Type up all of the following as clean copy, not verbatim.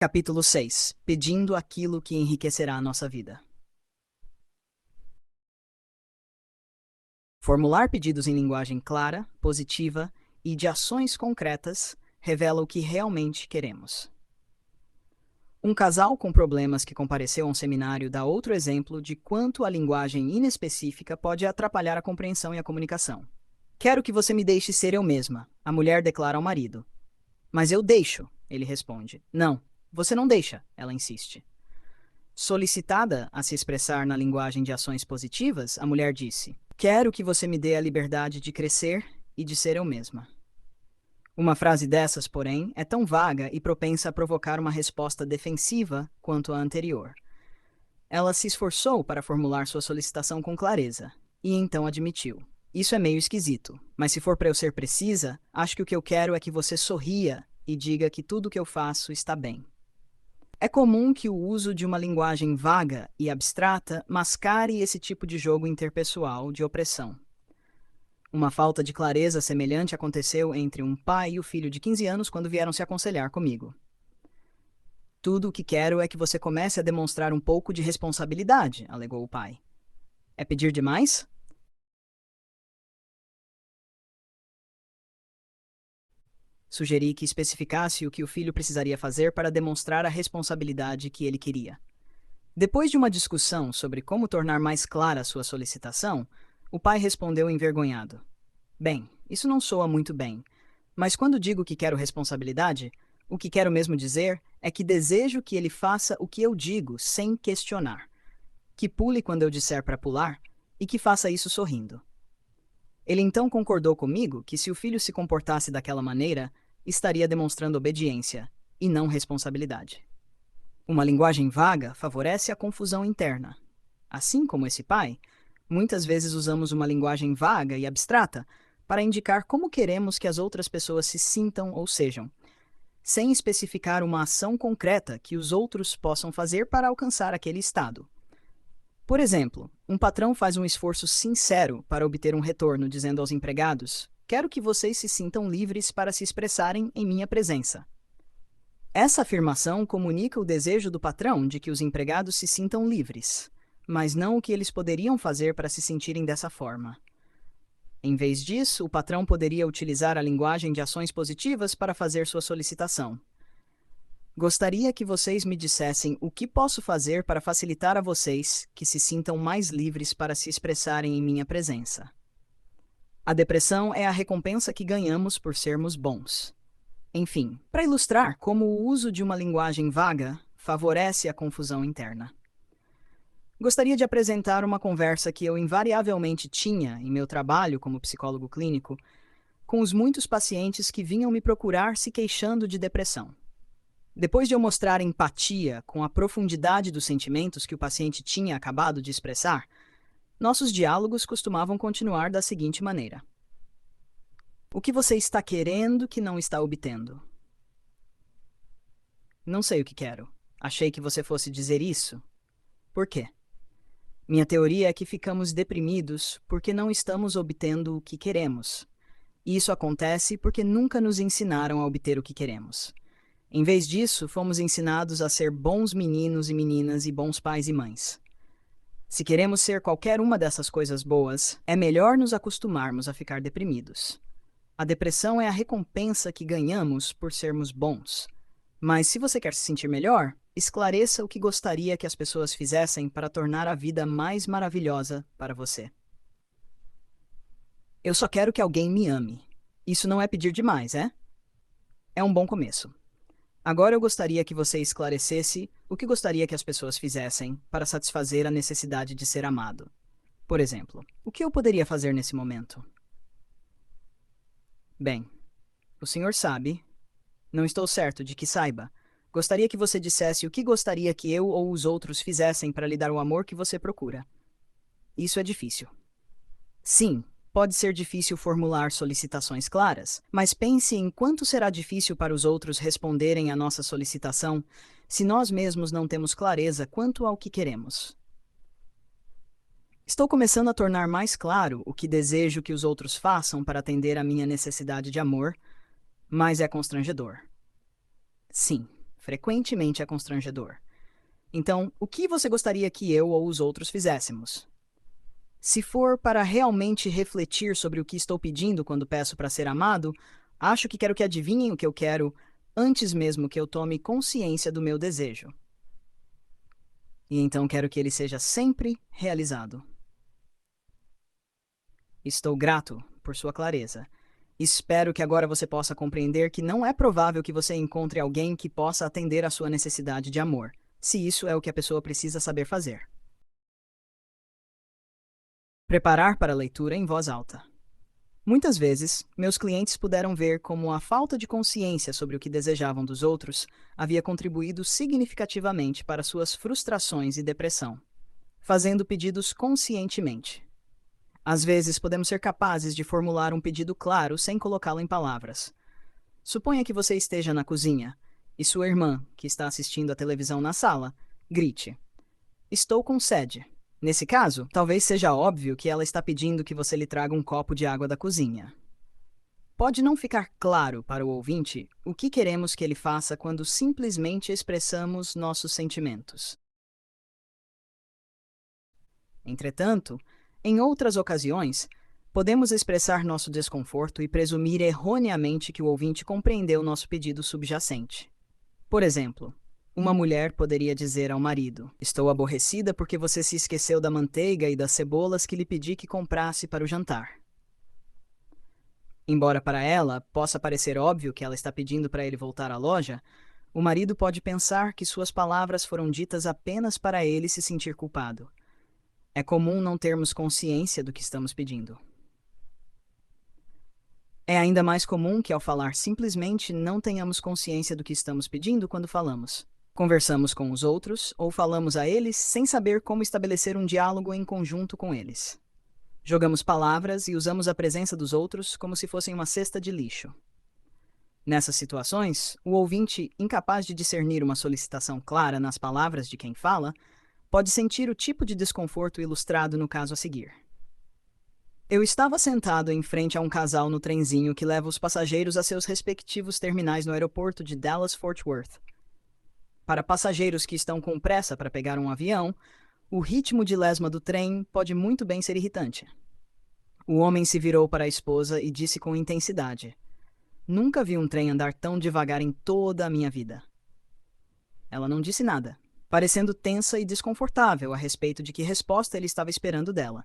Capítulo 6. Pedindo aquilo que enriquecerá a nossa vida. Formular pedidos em linguagem clara, positiva e de ações concretas revela o que realmente queremos. Um casal com problemas que compareceu a um seminário dá outro exemplo de quanto a linguagem inespecífica pode atrapalhar a compreensão e a comunicação. Quero que você me deixe ser eu mesma, a mulher declara ao marido. Mas eu deixo, ele responde. Não, você não deixa, ela insiste. Solicitada a se expressar na linguagem de ações positivas, a mulher disse: Quero que você me dê a liberdade de crescer e de ser eu mesma. Uma frase dessas, porém, é tão vaga e propensa a provocar uma resposta defensiva quanto a anterior. Ela se esforçou para formular sua solicitação com clareza, e então admitiu: Isso é meio esquisito, mas se for para eu ser precisa, acho que o que eu quero é que você sorria e diga que tudo o que eu faço está bem. É comum que o uso de uma linguagem vaga e abstrata mascare esse tipo de jogo interpessoal de opressão. Uma falta de clareza semelhante aconteceu entre um pai e o filho de 15 anos quando vieram se aconselhar comigo. Tudo o que quero é que você comece a demonstrar um pouco de responsabilidade, alegou o pai. É pedir demais? Sugeri que especificasse o que o filho precisaria fazer para demonstrar a responsabilidade que ele queria. Depois de uma discussão sobre como tornar mais clara sua solicitação, o pai respondeu envergonhado: Bem, isso não soa muito bem, mas quando digo que quero responsabilidade, o que quero mesmo dizer é que desejo que ele faça o que eu digo sem questionar, que pule quando eu disser para pular e que faça isso sorrindo. Ele então concordou comigo que se o filho se comportasse daquela maneira, estaria demonstrando obediência e não responsabilidade. Uma linguagem vaga favorece a confusão interna. Assim como esse pai, muitas vezes usamos uma linguagem vaga e abstrata para indicar como queremos que as outras pessoas se sintam ou sejam, sem especificar uma ação concreta que os outros possam fazer para alcançar aquele estado. Por exemplo, um patrão faz um esforço sincero para obter um retorno, dizendo aos empregados: Quero que vocês se sintam livres para se expressarem em minha presença. Essa afirmação comunica o desejo do patrão de que os empregados se sintam livres, mas não o que eles poderiam fazer para se sentirem dessa forma. Em vez disso, o patrão poderia utilizar a linguagem de ações positivas para fazer sua solicitação. Gostaria que vocês me dissessem o que posso fazer para facilitar a vocês que se sintam mais livres para se expressarem em minha presença. A depressão é a recompensa que ganhamos por sermos bons. Enfim, para ilustrar como o uso de uma linguagem vaga favorece a confusão interna. Gostaria de apresentar uma conversa que eu invariavelmente tinha em meu trabalho como psicólogo clínico com os muitos pacientes que vinham me procurar se queixando de depressão. Depois de eu mostrar empatia com a profundidade dos sentimentos que o paciente tinha acabado de expressar, nossos diálogos costumavam continuar da seguinte maneira: O que você está querendo que não está obtendo? Não sei o que quero. Achei que você fosse dizer isso. Por quê? Minha teoria é que ficamos deprimidos porque não estamos obtendo o que queremos. E isso acontece porque nunca nos ensinaram a obter o que queremos. Em vez disso, fomos ensinados a ser bons meninos e meninas e bons pais e mães. Se queremos ser qualquer uma dessas coisas boas, é melhor nos acostumarmos a ficar deprimidos. A depressão é a recompensa que ganhamos por sermos bons. Mas se você quer se sentir melhor, esclareça o que gostaria que as pessoas fizessem para tornar a vida mais maravilhosa para você. Eu só quero que alguém me ame. Isso não é pedir demais, é? É um bom começo. Agora eu gostaria que você esclarecesse o que gostaria que as pessoas fizessem para satisfazer a necessidade de ser amado. Por exemplo, o que eu poderia fazer nesse momento? Bem, o senhor sabe. Não estou certo de que saiba. Gostaria que você dissesse o que gostaria que eu ou os outros fizessem para lhe dar o amor que você procura. Isso é difícil. Sim, pode ser difícil formular solicitações claras, mas pense em quanto será difícil para os outros responderem à nossa solicitação se nós mesmos não temos clareza quanto ao que queremos. Estou começando a tornar mais claro o que desejo que os outros façam para atender à minha necessidade de amor, mas é constrangedor. Sim, frequentemente é constrangedor. Então, o que você gostaria que eu ou os outros fizéssemos? Se for para realmente refletir sobre o que estou pedindo quando peço para ser amado, acho que quero que adivinhem o que eu quero antes mesmo que eu tome consciência do meu desejo. E então quero que ele seja sempre realizado. Estou grato por sua clareza. Espero que agora você possa compreender que não é provável que você encontre alguém que possa atender à sua necessidade de amor, se isso é o que a pessoa precisa saber fazer. Preparar para a leitura em voz alta. Muitas vezes, meus clientes puderam ver como a falta de consciência sobre o que desejavam dos outros havia contribuído significativamente para suas frustrações e depressão, fazendo pedidos conscientemente. Às vezes, podemos ser capazes de formular um pedido claro sem colocá-lo em palavras. Suponha que você esteja na cozinha e sua irmã, que está assistindo à televisão na sala, grite: "Estou com sede." Nesse caso, talvez seja óbvio que ela está pedindo que você lhe traga um copo de água da cozinha. Pode não ficar claro para o ouvinte o que queremos que ele faça quando simplesmente expressamos nossos sentimentos. Entretanto, em outras ocasiões, podemos expressar nosso desconforto e presumir erroneamente que o ouvinte compreendeu nosso pedido subjacente. Por exemplo, uma mulher poderia dizer ao marido: "Estou aborrecida porque você se esqueceu da manteiga e das cebolas que lhe pedi que comprasse para o jantar." Embora para ela possa parecer óbvio que ela está pedindo para ele voltar à loja, o marido pode pensar que suas palavras foram ditas apenas para ele se sentir culpado. É comum não termos consciência do que estamos pedindo. É ainda mais comum que, ao falar, simplesmente não tenhamos consciência do que estamos pedindo quando falamos. Conversamos com os outros ou falamos a eles sem saber como estabelecer um diálogo em conjunto com eles. Jogamos palavras e usamos a presença dos outros como se fossem uma cesta de lixo. Nessas situações, o ouvinte, incapaz de discernir uma solicitação clara nas palavras de quem fala, pode sentir o tipo de desconforto ilustrado no caso a seguir. Eu estava sentado em frente a um casal no trenzinho que leva os passageiros a seus respectivos terminais no aeroporto de Dallas-Fort Worth. Para passageiros que estão com pressa para pegar um avião, o ritmo de lesma do trem pode muito bem ser irritante. O homem se virou para a esposa e disse com intensidade: "Nunca vi um trem andar tão devagar em toda a minha vida." Ela não disse nada, parecendo tensa e desconfortável a respeito de que resposta ele estava esperando dela.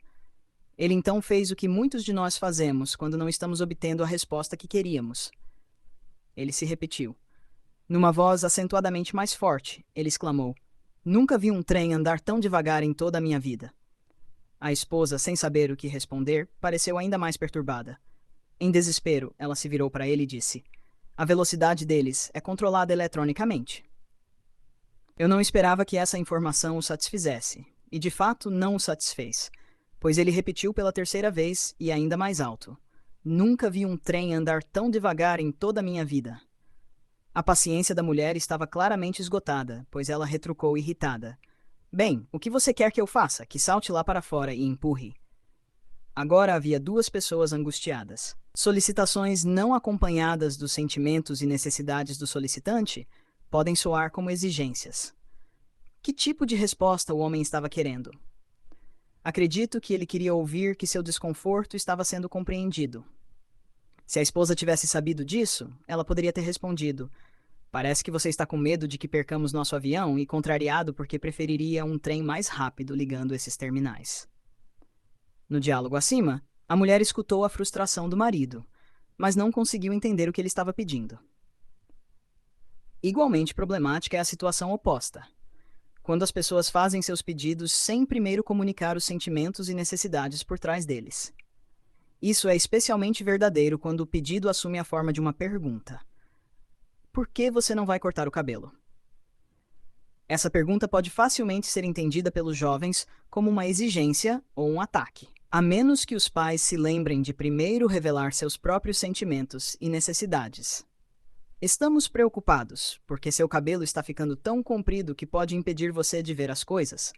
Ele então fez o que muitos de nós fazemos quando não estamos obtendo a resposta que queríamos. Ele se repetiu. Numa voz acentuadamente mais forte, ele exclamou: "Nunca vi um trem andar tão devagar em toda a minha vida." A esposa, sem saber o que responder, pareceu ainda mais perturbada. Em desespero, ela se virou para ele e disse: "A velocidade deles é controlada eletronicamente." Eu não esperava que essa informação o satisfizesse, e de fato não o satisfez, pois ele repetiu pela terceira vez e ainda mais alto: "Nunca vi um trem andar tão devagar em toda a minha vida." A paciência da mulher estava claramente esgotada, pois ela retrucou irritada: "Bem, o que você quer que eu faça? Que salte lá para fora e empurre." Agora havia duas pessoas angustiadas. Solicitações não acompanhadas dos sentimentos e necessidades do solicitante podem soar como exigências. Que tipo de resposta o homem estava querendo? Acredito que ele queria ouvir que seu desconforto estava sendo compreendido. Se a esposa tivesse sabido disso, ela poderia ter respondido: "Parece que você está com medo de que percamos nosso avião e contrariado porque preferiria um trem mais rápido ligando esses terminais." No diálogo acima, a mulher escutou a frustração do marido, mas não conseguiu entender o que ele estava pedindo. Igualmente problemática é a situação oposta, quando as pessoas fazem seus pedidos sem primeiro comunicar os sentimentos e necessidades por trás deles. Isso é especialmente verdadeiro quando o pedido assume a forma de uma pergunta: "Por que você não vai cortar o cabelo?" Essa pergunta pode facilmente ser entendida pelos jovens como uma exigência ou um ataque, a menos que os pais se lembrem de primeiro revelar seus próprios sentimentos e necessidades. "Estamos preocupados, porque seu cabelo está ficando tão comprido que pode impedir você de ver as coisas,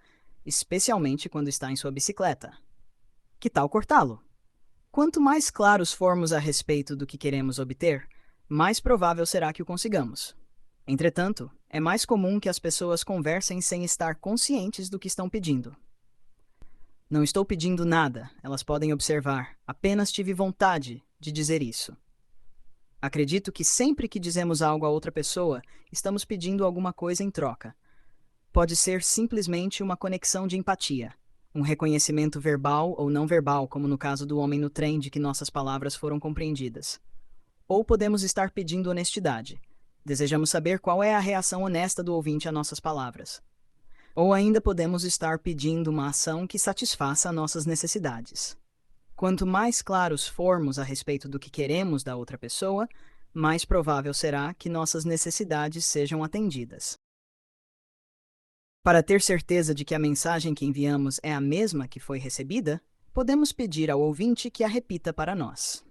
especialmente quando está em sua bicicleta. Que tal cortá-lo?" Quanto mais claros formos a respeito do que queremos obter, mais provável será que o consigamos. Entretanto, é mais comum que as pessoas conversem sem estar conscientes do que estão pedindo. Não estou pedindo nada, elas podem observar, apenas tive vontade de dizer isso. Acredito que sempre que dizemos algo a outra pessoa, estamos pedindo alguma coisa em troca. Pode ser simplesmente uma conexão de empatia, um reconhecimento verbal ou não verbal, como no caso do homem no trem de que nossas palavras foram compreendidas. Ou podemos estar pedindo honestidade. Desejamos saber qual é a reação honesta do ouvinte a nossas palavras. Ou ainda podemos estar pedindo uma ação que satisfaça nossas necessidades. Quanto mais claros formos a respeito do que queremos da outra pessoa, mais provável será que nossas necessidades sejam atendidas. Para ter certeza de que a mensagem que enviamos é a mesma que foi recebida, podemos pedir ao ouvinte que a repita para nós.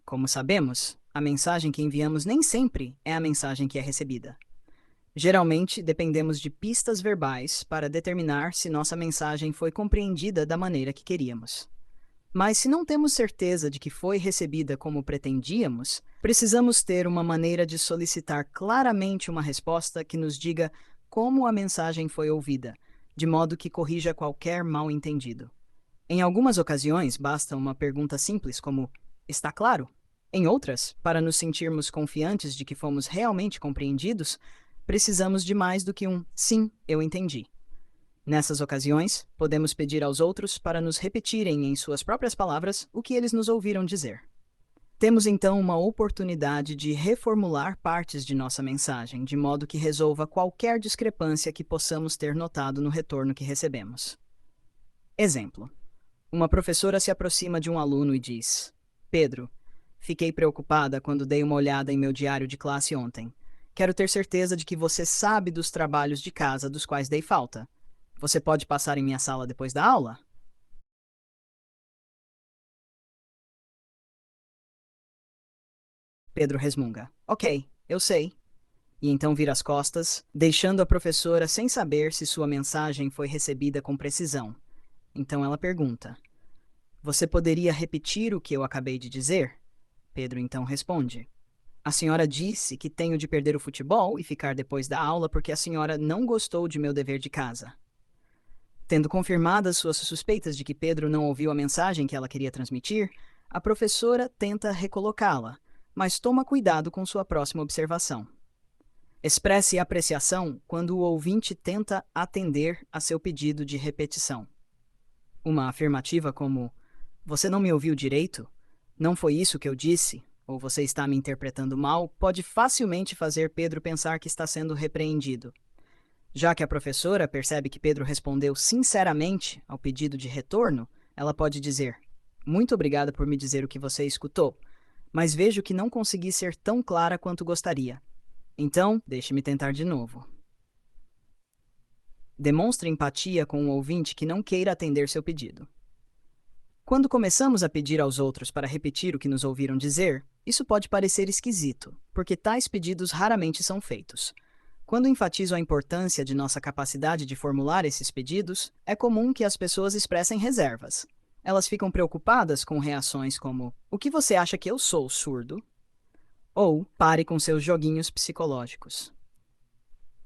Como sabemos, a mensagem que enviamos nem sempre é a mensagem que é recebida. Geralmente, dependemos de pistas verbais para determinar se nossa mensagem foi compreendida da maneira que queríamos. Mas se não temos certeza de que foi recebida como pretendíamos, precisamos ter uma maneira de solicitar claramente uma resposta que nos diga como a mensagem foi ouvida, de modo que corrija qualquer mal-entendido. Em algumas ocasiões, basta uma pergunta simples como "Está claro?". Em outras, para nos sentirmos confiantes de que fomos realmente compreendidos, precisamos de mais do que um "Sim, eu entendi". Nessas ocasiões, podemos pedir aos outros para nos repetirem em suas próprias palavras o que eles nos ouviram dizer. Temos então uma oportunidade de reformular partes de nossa mensagem, de modo que resolva qualquer discrepância que possamos ter notado no retorno que recebemos. Exemplo: uma professora se aproxima de um aluno e diz: Pedro, fiquei preocupada quando dei uma olhada em meu diário de classe ontem. Quero ter certeza de que você sabe dos trabalhos de casa dos quais dei falta. Você pode passar em minha sala depois da aula? Pedro resmunga: Ok, eu sei. E então vira as costas, deixando a professora sem saber se sua mensagem foi recebida com precisão. Então ela pergunta: Você poderia repetir o que eu acabei de dizer? Pedro então responde: A senhora disse que tenho de perder o futebol e ficar depois da aula porque a senhora não gostou de meu dever de casa. Tendo confirmadas suas suspeitas de que Pedro não ouviu a mensagem que ela queria transmitir, a professora tenta recolocá-la, mas toma cuidado com sua próxima observação. Expresse apreciação quando o ouvinte tenta atender a seu pedido de repetição. Uma afirmativa como "Você não me ouviu direito? Não foi isso que eu disse?" ou "Você está me interpretando mal?" pode facilmente fazer Pedro pensar que está sendo repreendido. Já que a professora percebe que Pedro respondeu sinceramente ao pedido de retorno, ela pode dizer: Muito obrigada por me dizer o que você escutou, mas vejo que não consegui ser tão clara quanto gostaria. Então, deixe-me tentar de novo. Demonstre empatia com um ouvinte que não queira atender seu pedido. Quando começamos a pedir aos outros para repetir o que nos ouviram dizer, isso pode parecer esquisito, porque tais pedidos raramente são feitos. Quando enfatizo a importância de nossa capacidade de formular esses pedidos, é comum que as pessoas expressem reservas. Elas ficam preocupadas com reações como: O que você acha que eu sou, surdo? Ou pare com seus joguinhos psicológicos.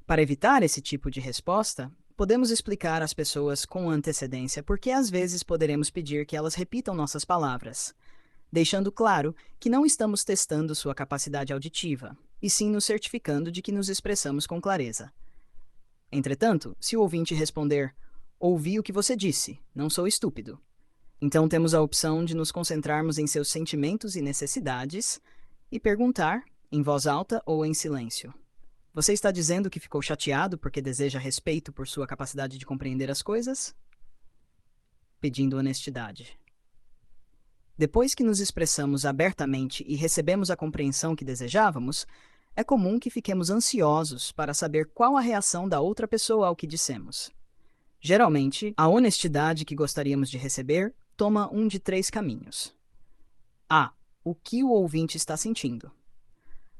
Para evitar esse tipo de resposta, podemos explicar às pessoas com antecedência por que às vezes poderemos pedir que elas repitam nossas palavras, deixando claro que não estamos testando sua capacidade auditiva, e sim nos certificando de que nos expressamos com clareza. Entretanto, se o ouvinte responder: Ouvi o que você disse, não sou estúpido, então temos a opção de nos concentrarmos em seus sentimentos e necessidades e perguntar, em voz alta ou em silêncio: Você está dizendo que ficou chateado porque deseja respeito por sua capacidade de compreender as coisas? Pedindo honestidade. Depois que nos expressamos abertamente e recebemos a compreensão que desejávamos, é comum que fiquemos ansiosos para saber qual a reação da outra pessoa ao que dissemos. Geralmente, a honestidade que gostaríamos de receber toma um de três caminhos. A. O que o ouvinte está sentindo.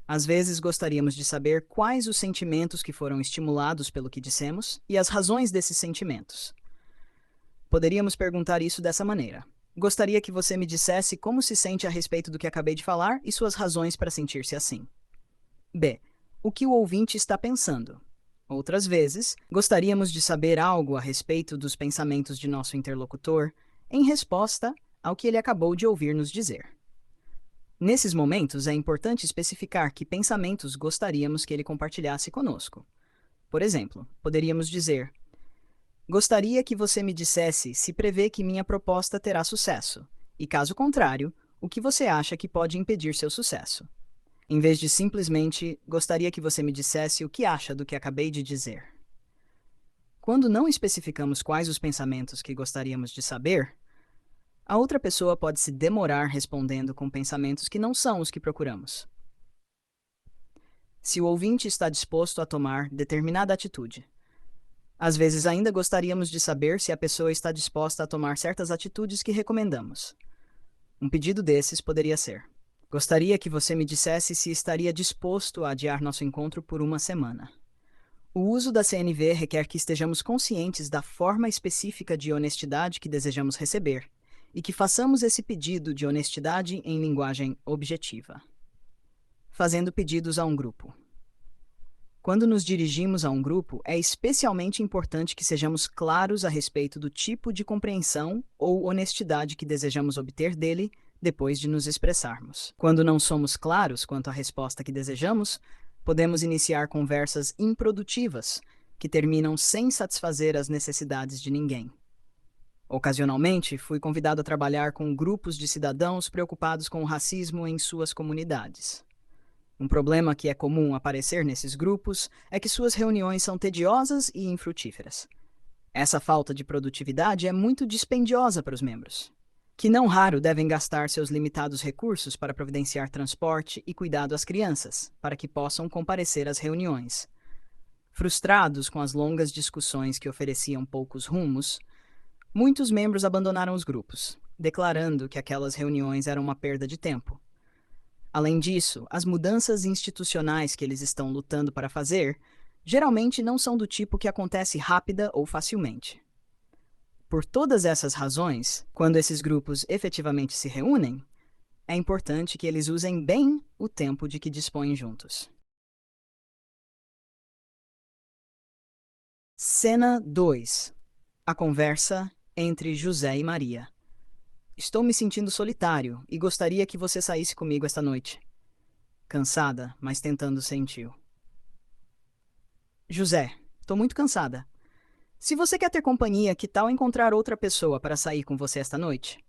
Às vezes gostaríamos de saber quais os sentimentos que foram estimulados pelo que dissemos e as razões desses sentimentos. Poderíamos perguntar isso dessa maneira: Gostaria que você me dissesse como se sente a respeito do que acabei de falar e suas razões para sentir-se assim. B. o que o ouvinte está pensando. Outras vezes, gostaríamos de saber algo a respeito dos pensamentos de nosso interlocutor em resposta ao que ele acabou de ouvir nos dizer. Nesses momentos, é importante especificar que pensamentos gostaríamos que ele compartilhasse conosco. Por exemplo, poderíamos dizer: gostaria que você me dissesse se prevê que minha proposta terá sucesso, e caso contrário, o que você acha que pode impedir seu sucesso. Em vez de simplesmente, gostaria que você me dissesse o que acha do que acabei de dizer. Quando não especificamos quais os pensamentos que gostaríamos de saber, a outra pessoa pode se demorar respondendo com pensamentos que não são os que procuramos. Se o ouvinte está disposto a tomar determinada atitude. Às vezes ainda gostaríamos de saber se a pessoa está disposta a tomar certas atitudes que recomendamos. Um pedido desses poderia ser: gostaria que você me dissesse se estaria disposto a adiar nosso encontro por uma semana. O uso da CNV requer que estejamos conscientes da forma específica de honestidade que desejamos receber e que façamos esse pedido de honestidade em linguagem objetiva. Fazendo pedidos a um grupo. Quando nos dirigimos a um grupo, é especialmente importante que sejamos claros a respeito do tipo de compreensão ou honestidade que desejamos obter dele depois de nos expressarmos. Quando não somos claros quanto à resposta que desejamos, podemos iniciar conversas improdutivas que terminam sem satisfazer as necessidades de ninguém. Ocasionalmente, fui convidado a trabalhar com grupos de cidadãos preocupados com o racismo em suas comunidades. Um problema que é comum aparecer nesses grupos é que suas reuniões são tediosas e infrutíferas. Essa falta de produtividade é muito dispendiosa para os membros, que não raro devem gastar seus limitados recursos para providenciar transporte e cuidado às crianças, para que possam comparecer às reuniões. Frustrados com as longas discussões que ofereciam poucos rumos, muitos membros abandonaram os grupos, declarando que aquelas reuniões eram uma perda de tempo. Além disso, as mudanças institucionais que eles estão lutando para fazer geralmente não são do tipo que acontece rápida ou facilmente. Por todas essas razões, quando esses grupos efetivamente se reúnem, é importante que eles usem bem o tempo de que dispõem juntos. Cena 2. A conversa entre José e Maria. Estou me sentindo solitário e gostaria que você saísse comigo esta noite. Cansada, mas tentando sentir. José, estou muito cansada. Se você quer ter companhia, que tal encontrar outra pessoa para sair com você esta noite?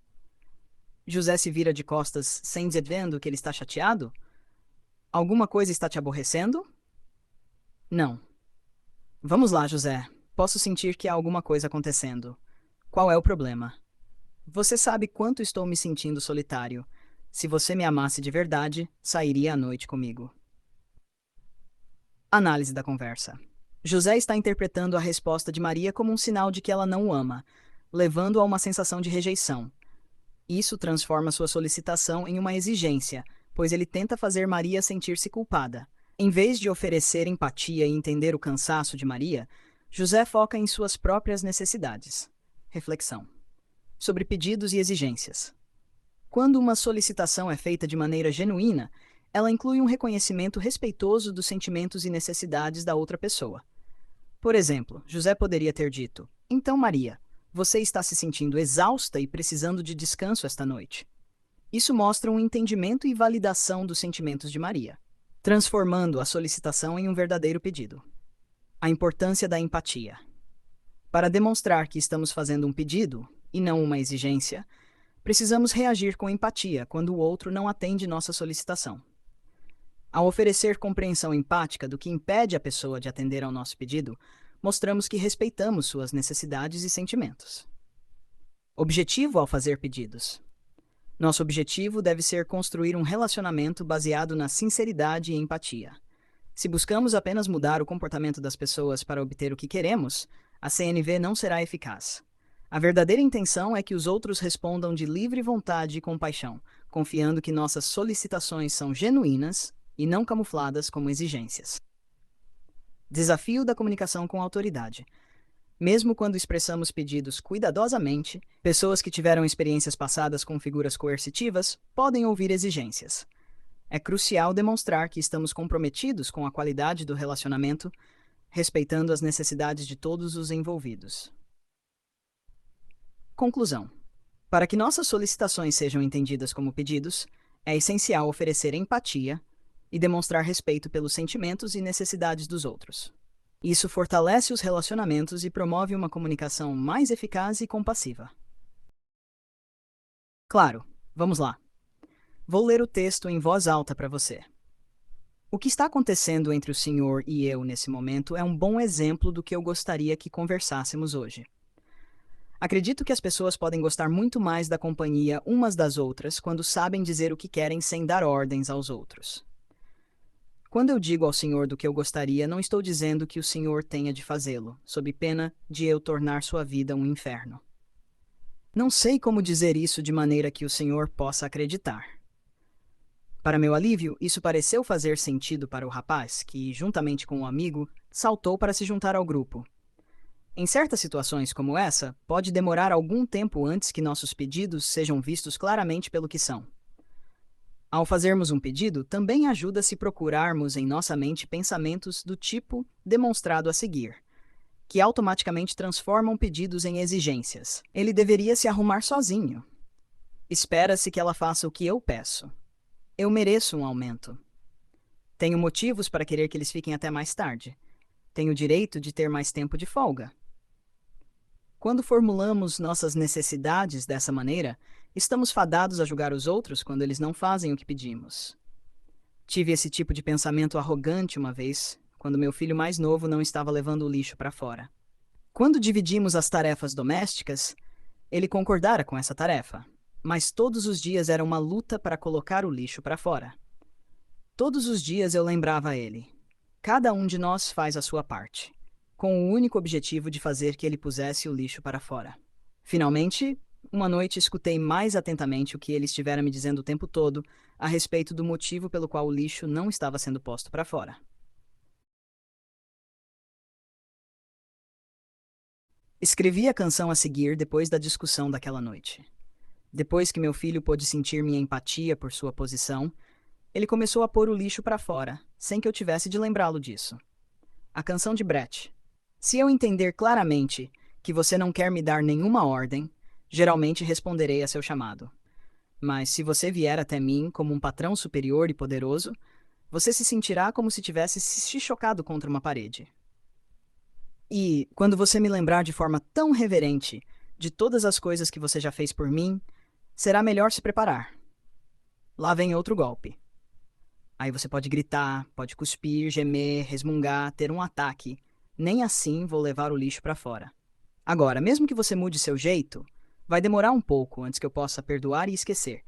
José se vira de costas sem dizer vendo que ele está chateado? Alguma coisa está te aborrecendo? Não. Vamos lá, José. Posso sentir que há alguma coisa acontecendo. Qual é o problema? Você sabe quanto estou me sentindo solitário. Se você me amasse de verdade, sairia à noite comigo. Análise da conversa. José está interpretando a resposta de Maria como um sinal de que ela não o ama, levando a uma sensação de rejeição. Isso transforma sua solicitação em uma exigência, pois ele tenta fazer Maria sentir-se culpada. Em vez de oferecer empatia e entender o cansaço de Maria, José foca em suas próprias necessidades. Reflexão. Sobre pedidos e exigências. Quando uma solicitação é feita de maneira genuína, ela inclui um reconhecimento respeitoso dos sentimentos e necessidades da outra pessoa. Por exemplo, José poderia ter dito: então, Maria, você está se sentindo exausta e precisando de descanso esta noite. Isso mostra um entendimento e validação dos sentimentos de Maria, transformando a solicitação em um verdadeiro pedido. A importância da empatia. Para demonstrar que estamos fazendo um pedido, e não uma exigência, precisamos reagir com empatia quando o outro não atende nossa solicitação. Ao oferecer compreensão empática do que impede a pessoa de atender ao nosso pedido, mostramos que respeitamos suas necessidades e sentimentos. Objetivo ao fazer pedidos. Nosso objetivo deve ser construir um relacionamento baseado na sinceridade e empatia. Se buscamos apenas mudar o comportamento das pessoas para obter o que queremos, a CNV não será eficaz. A verdadeira intenção é que os outros respondam de livre vontade e compaixão, confiando que nossas solicitações são genuínas e não camufladas como exigências. Desafio da comunicação com autoridade. Mesmo quando expressamos pedidos cuidadosamente, pessoas que tiveram experiências passadas com figuras coercitivas podem ouvir exigências. É crucial demonstrar que estamos comprometidos com a qualidade do relacionamento, respeitando as necessidades de todos os envolvidos. Conclusão: para que nossas solicitações sejam entendidas como pedidos, é essencial oferecer empatia e demonstrar respeito pelos sentimentos e necessidades dos outros. Isso fortalece os relacionamentos e promove uma comunicação mais eficaz e compassiva. Claro, vamos lá. Vou ler o texto em voz alta para você. O que está acontecendo entre o senhor e eu nesse momento é um bom exemplo do que eu gostaria que conversássemos hoje. Acredito que as pessoas podem gostar muito mais da companhia umas das outras quando sabem dizer o que querem sem dar ordens aos outros. Quando eu digo ao senhor do que eu gostaria, não estou dizendo que o senhor tenha de fazê-lo, sob pena de eu tornar sua vida um inferno. Não sei como dizer isso de maneira que o senhor possa acreditar. Para meu alívio, isso pareceu fazer sentido para o rapaz, que, juntamente com um amigo, saltou para se juntar ao grupo. Em certas situações como essa, pode demorar algum tempo antes que nossos pedidos sejam vistos claramente pelo que são. Ao fazermos um pedido, também ajuda se procurarmos em nossa mente pensamentos do tipo demonstrado a seguir, que automaticamente transformam pedidos em exigências. Ele deveria se arrumar sozinho. Espera-se que ela faça o que eu peço. Eu mereço um aumento. Tenho motivos para querer que eles fiquem até mais tarde. Tenho o direito de ter mais tempo de folga. Quando formulamos nossas necessidades dessa maneira, estamos fadados a julgar os outros quando eles não fazem o que pedimos. Tive esse tipo de pensamento arrogante uma vez, quando meu filho mais novo não estava levando o lixo para fora. Quando dividimos as tarefas domésticas, ele concordara com essa tarefa, mas todos os dias era uma luta para colocar o lixo para fora. Todos os dias eu lembrava a ele: cada um de nós faz a sua parte, com o único objetivo de fazer que ele pusesse o lixo para fora. Finalmente, uma noite escutei mais atentamente o que ele estivera me dizendo o tempo todo a respeito do motivo pelo qual o lixo não estava sendo posto para fora. Escrevi a canção a seguir depois da discussão daquela noite. Depois que meu filho pôde sentir minha empatia por sua posição, ele começou a pôr o lixo para fora, sem que eu tivesse de lembrá-lo disso. A canção de Brett. Se eu entender claramente que você não quer me dar nenhuma ordem, geralmente responderei a seu chamado. Mas se você vier até mim como um patrão superior e poderoso, você se sentirá como se tivesse se chocado contra uma parede. E, quando você me lembrar de forma tão reverente de todas as coisas que você já fez por mim, será melhor se preparar. Lá vem outro golpe. Aí você pode gritar, pode cuspir, gemer, resmungar, ter um ataque. Nem assim vou levar o lixo para fora. Agora, mesmo que você mude seu jeito, vai demorar um pouco antes que eu possa perdoar e esquecer,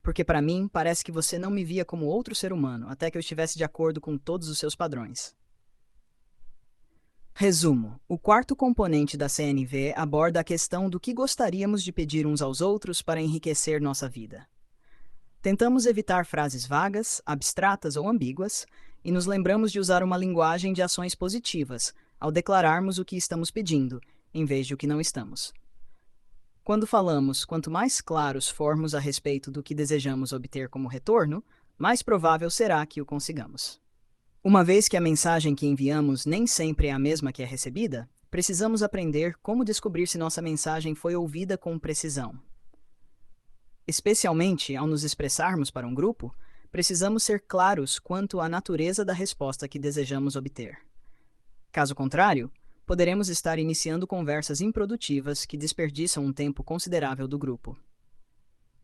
porque para mim parece que você não me via como outro ser humano até que eu estivesse de acordo com todos os seus padrões. Resumo: o quarto componente da CNV aborda a questão do que gostaríamos de pedir uns aos outros para enriquecer nossa vida. Tentamos evitar frases vagas, abstratas ou ambíguas, e nos lembramos de usar uma linguagem de ações positivas ao declararmos o que estamos pedindo, em vez de o que não estamos. Quando falamos, quanto mais claros formos a respeito do que desejamos obter como retorno, mais provável será que o consigamos. Uma vez que a mensagem que enviamos nem sempre é a mesma que é recebida, precisamos aprender como descobrir se nossa mensagem foi ouvida com precisão. Especialmente ao nos expressarmos para um grupo, precisamos ser claros quanto à natureza da resposta que desejamos obter. Caso contrário, poderemos estar iniciando conversas improdutivas que desperdiçam um tempo considerável do grupo.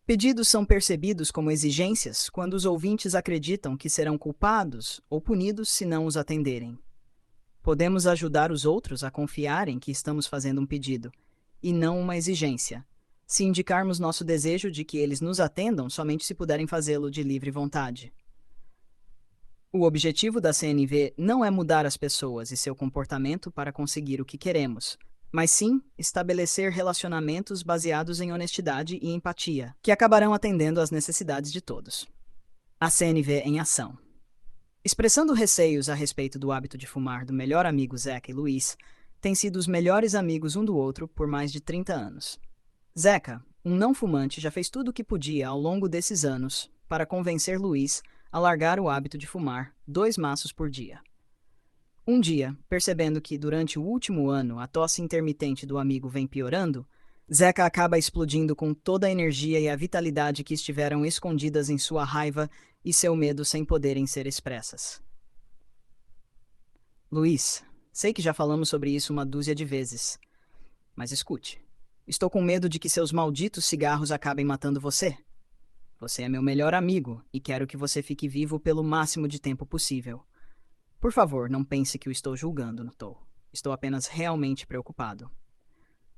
Pedidos são percebidos como exigências quando os ouvintes acreditam que serão culpados ou punidos se não os atenderem. Podemos ajudar os outros a confiarem que estamos fazendo um pedido, e não uma exigência, se indicarmos nosso desejo de que eles nos atendam somente se puderem fazê-lo de livre vontade. O objetivo da CNV não é mudar as pessoas e seu comportamento para conseguir o que queremos, mas sim estabelecer relacionamentos baseados em honestidade e empatia, que acabarão atendendo às necessidades de todos. A CNV em ação. Expressando receios a respeito do hábito de fumar do melhor amigo Zeca e Luiz, têm sido os melhores amigos um do outro por mais de 30 anos. Zeca, um não fumante, já fez tudo o que podia ao longo desses anos para convencer Luiz a largar o hábito de fumar 2 maços por dia. Um dia, percebendo que durante o último ano a tosse intermitente do amigo vem piorando, Zeca acaba explodindo com toda a energia e a vitalidade que estiveram escondidas em sua raiva e seu medo sem poderem ser expressas. Luiz, sei que já falamos sobre isso uma dúzia de vezes, mas escute. Estou com medo de que seus malditos cigarros acabem matando você. Você é meu melhor amigo e quero que você fique vivo pelo máximo de tempo possível. Por favor, não pense que o estou julgando, não estou. Estou apenas realmente preocupado.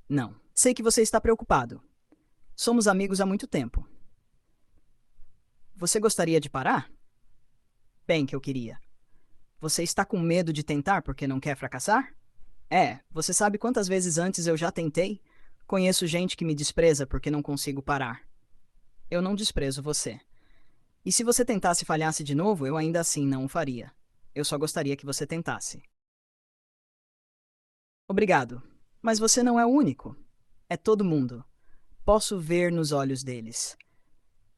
Não, sei que você está preocupado. Somos amigos há muito tempo. Você gostaria de parar? Bem que eu queria. Você está com medo de tentar porque não quer fracassar? Você sabe quantas vezes antes eu já tentei? Conheço gente que me despreza porque não consigo parar. Eu não desprezo você. E se você tentasse e falhasse de novo, eu ainda assim não o faria. Eu só gostaria que você tentasse. Obrigado. Mas você não é o único. É todo mundo. Posso ver nos olhos deles.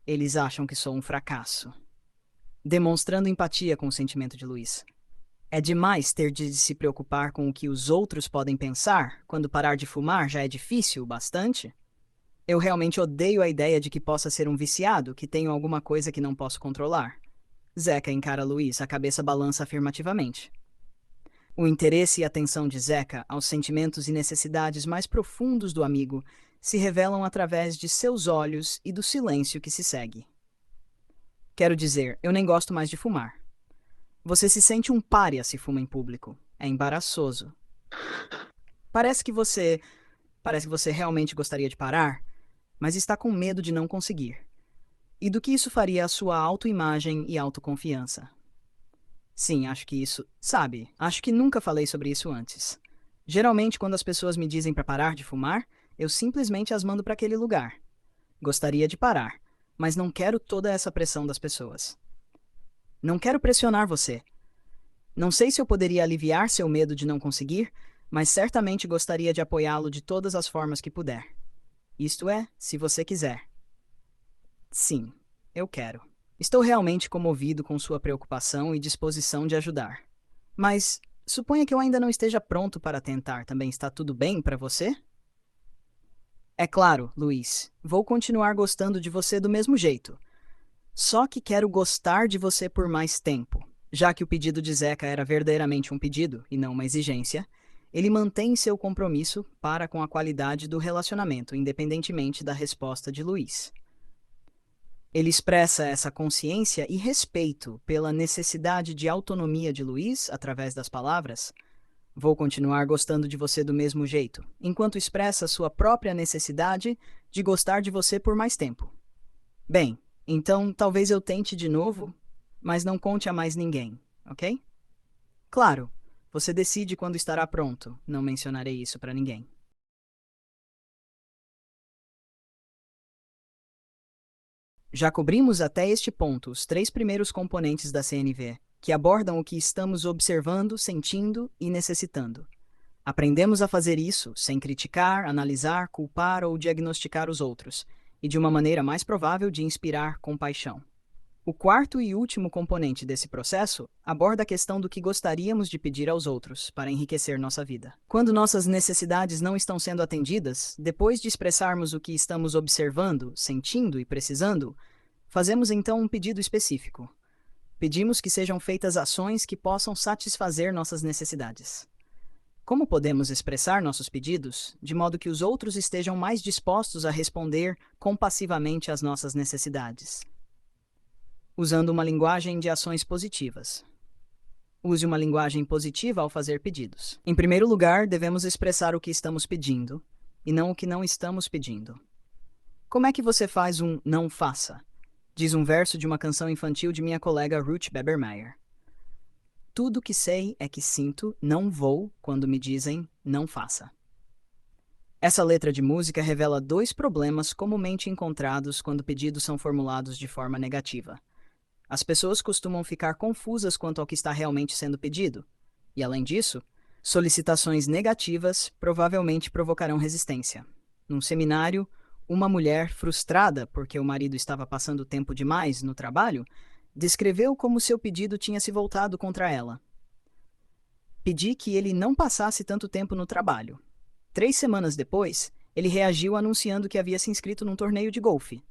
Eles acham que sou um fracasso. Demonstrando empatia com o sentimento de Luiz. É demais ter de se preocupar com o que os outros podem pensar quando parar de fumar já é difícil o bastante? Eu realmente odeio a ideia de que possa ser um viciado, que tenho alguma coisa que não posso controlar. Zeca encara Luiz, a cabeça balança afirmativamente. O interesse e atenção de Zeca aos sentimentos e necessidades mais profundos do amigo se revelam através de seus olhos e do silêncio que se segue. Quero dizer, eu nem gosto mais de fumar. Você se sente um pária se fuma em público. É embaraçoso. Parece que você. Parece que você realmente gostaria de parar, mas está com medo de não conseguir. E do que isso faria à sua autoimagem e autoconfiança? Sim, acho que isso. Sabe, acho que nunca falei sobre isso antes. Geralmente, quando as pessoas me dizem para parar de fumar, eu simplesmente as mando para aquele lugar. Gostaria de parar, mas não quero toda essa pressão das pessoas. Não quero pressionar você. Não sei se eu poderia aliviar seu medo de não conseguir, mas certamente gostaria de apoiá-lo de todas as formas que puder. Isto é, se você quiser. Sim, eu quero. Estou realmente comovido com sua preocupação e disposição de ajudar. Mas suponha que eu ainda não esteja pronto para tentar. Também está tudo bem para você? É claro, Luiz. Vou continuar gostando de você do mesmo jeito. Só que quero gostar de você por mais tempo. Já que o pedido de Zeca era verdadeiramente um pedido e não uma exigência, ele mantém seu compromisso para com a qualidade do relacionamento, independentemente da resposta de Luiz. Ele expressa essa consciência e respeito pela necessidade de autonomia de Luiz através das palavras: vou continuar gostando de você do mesmo jeito, enquanto expressa sua própria necessidade de gostar de você por mais tempo. Bem, então talvez eu tente de novo, mas não conte a mais ninguém, ok? Claro, você decide quando estará pronto, não mencionarei isso para ninguém. Já cobrimos até este ponto os 3 primeiros componentes da CNV, que abordam o que estamos observando, sentindo e necessitando. Aprendemos a fazer isso sem criticar, analisar, culpar ou diagnosticar os outros, e de uma maneira mais provável de inspirar compaixão. O quarto e último componente desse processo aborda a questão do que gostaríamos de pedir aos outros para enriquecer nossa vida. Quando nossas necessidades não estão sendo atendidas, depois de expressarmos o que estamos observando, sentindo e precisando, fazemos então um pedido específico. Pedimos que sejam feitas ações que possam satisfazer nossas necessidades. Como podemos expressar nossos pedidos de modo que os outros estejam mais dispostos a responder compassivamente às nossas necessidades? Usando uma linguagem de ações positivas. Use uma linguagem positiva ao fazer pedidos. Em primeiro lugar, devemos expressar o que estamos pedindo e não o que não estamos pedindo. Como é que você faz um não faça? Diz um verso de uma canção infantil de minha colega Ruth Bebermeyer. Tudo que sei é que sinto não vou quando me dizem não faça. Essa letra de música revela 2 problemas comumente encontrados quando pedidos são formulados de forma negativa. As pessoas costumam ficar confusas quanto ao que está realmente sendo pedido, e, além disso, solicitações negativas provavelmente provocarão resistência. Num seminário, uma mulher frustrada porque o marido estava passando tempo demais no trabalho Descreveu como seu pedido tinha se voltado contra ela. Pedi que ele não passasse tanto tempo no trabalho. 3 semanas depois, ele reagiu anunciando que havia se inscrito num torneio de golfe.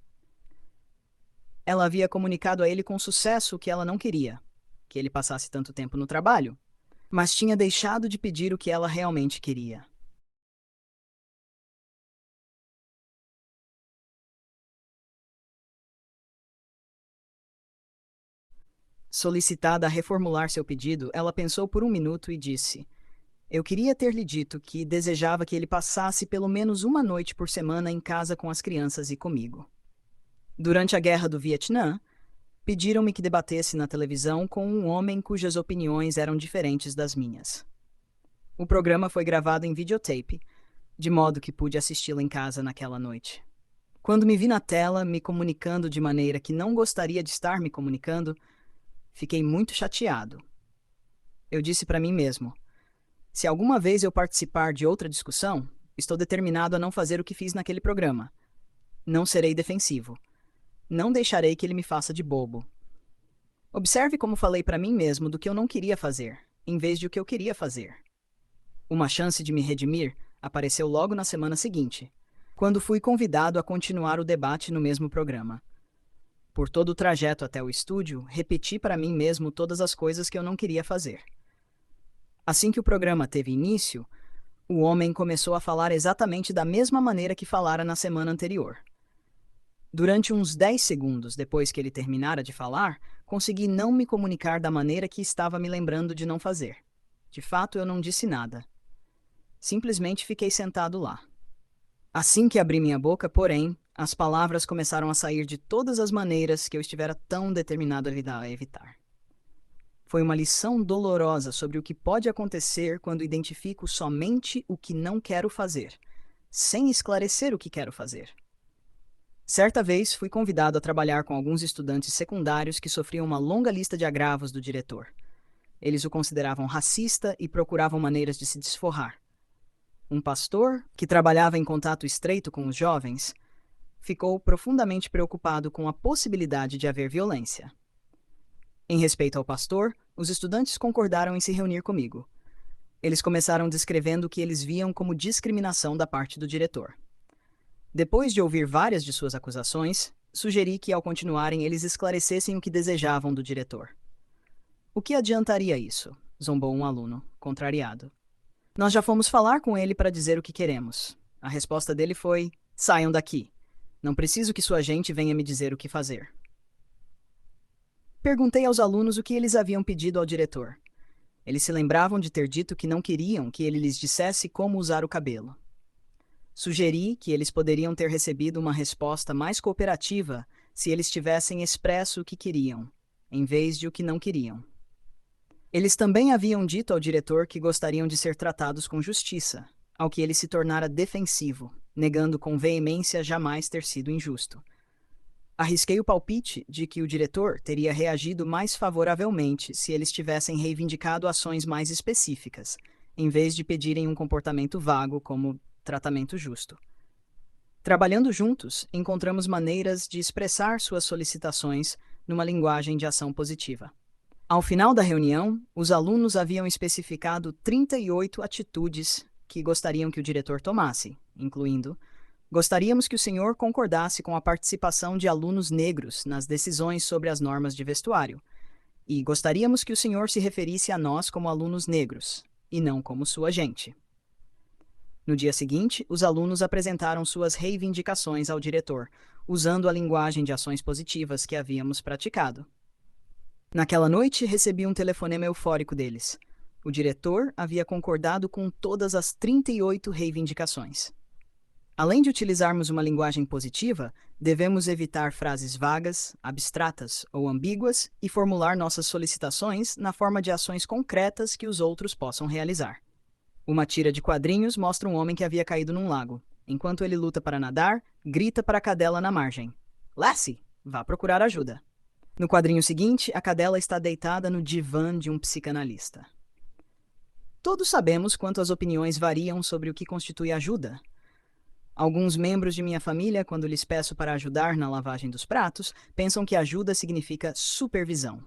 Ela havia comunicado a ele com sucesso que ela não queria, que ele passasse tanto tempo no trabalho, mas tinha deixado de pedir o que ela realmente queria. Solicitada a reformular seu pedido, ela pensou por um minuto e disse: Eu queria ter lhe dito que desejava que ele passasse pelo menos uma noite por semana em casa com as crianças e comigo. Durante a Guerra do Vietnã, pediram-me que debatesse na televisão com um homem cujas opiniões eram diferentes das minhas. O programa foi gravado em videotape, de modo que pude assisti-lo em casa naquela noite. Quando me vi na tela, me comunicando de maneira que não gostaria de estar me comunicando, fiquei muito chateado. Eu disse para mim mesmo: se alguma vez eu participar de outra discussão, estou determinado a não fazer o que fiz naquele programa. Não serei defensivo. Não deixarei que ele me faça de bobo. Observe como falei para mim mesmo do que eu não queria fazer, em vez de o que eu queria fazer. Uma chance de me redimir apareceu logo na semana seguinte, quando fui convidado a continuar o debate no mesmo programa. Por todo o trajeto até o estúdio, repeti para mim mesmo todas as coisas que eu não queria fazer. Assim que o programa teve início, o homem começou a falar exatamente da mesma maneira que falara na semana anterior. Durante uns 10 segundos depois que ele terminara de falar, consegui não me comunicar da maneira que estava me lembrando de não fazer. De fato, eu não disse nada. Simplesmente fiquei sentado lá. Assim que abri minha boca, porém, as palavras começaram a sair de todas as maneiras que eu estivera tão determinado a evitar. Foi uma lição dolorosa sobre o que pode acontecer quando identifico somente o que não quero fazer, sem esclarecer o que quero fazer. Certa vez, fui convidado a trabalhar com alguns estudantes secundários que sofriam uma longa lista de agravos do diretor. Eles o consideravam racista e procuravam maneiras de se desforrar. Um pastor, que trabalhava em contato estreito com os jovens, ficou profundamente preocupado com a possibilidade de haver violência. Em respeito ao pastor, os estudantes concordaram em se reunir comigo. Eles começaram descrevendo o que eles viam como discriminação da parte do diretor. Depois de ouvir várias de suas acusações, sugeri que, ao continuarem, eles esclarecessem o que desejavam do diretor. O que adiantaria isso? Zombou um aluno, contrariado. Nós já fomos falar com ele para dizer o que queremos. A resposta dele foi: saiam daqui. Não preciso que sua gente venha me dizer o que fazer. Perguntei aos alunos o que eles haviam pedido ao diretor. Eles se lembravam de ter dito que não queriam que ele lhes dissesse como usar o cabelo. Sugeri que eles poderiam ter recebido uma resposta mais cooperativa se eles tivessem expresso o que queriam, em vez de o que não queriam. Eles também haviam dito ao diretor que gostariam de ser tratados com justiça, ao que ele se tornara defensivo, negando com veemência jamais ter sido injusto. Arrisquei o palpite de que o diretor teria reagido mais favoravelmente se eles tivessem reivindicado ações mais específicas, em vez de pedirem um comportamento vago como tratamento justo. Trabalhando juntos, encontramos maneiras de expressar suas solicitações numa linguagem de ação positiva. Ao final da reunião, os alunos haviam especificado 38 atitudes que gostariam que o diretor tomasse, incluindo: gostaríamos que o senhor concordasse com a participação de alunos negros nas decisões sobre as normas de vestuário, e gostaríamos que o senhor se referisse a nós como alunos negros, e não como sua gente. No dia seguinte, os alunos apresentaram suas reivindicações ao diretor, usando a linguagem de ações positivas que havíamos praticado. Naquela noite, recebi um telefonema eufórico deles. O diretor havia concordado com todas as 38 reivindicações. Além de utilizarmos uma linguagem positiva, devemos evitar frases vagas, abstratas ou ambíguas e formular nossas solicitações na forma de ações concretas que os outros possam realizar. Uma tira de quadrinhos mostra um homem que havia caído num lago. Enquanto ele luta para nadar, grita para a cadela na margem: Lassie, vá procurar ajuda. No quadrinho seguinte, a cadela está deitada no divã de um psicanalista. Todos sabemos quanto as opiniões variam sobre o que constitui ajuda. Alguns membros de minha família, quando lhes peço para ajudar na lavagem dos pratos, pensam que ajuda significa supervisão.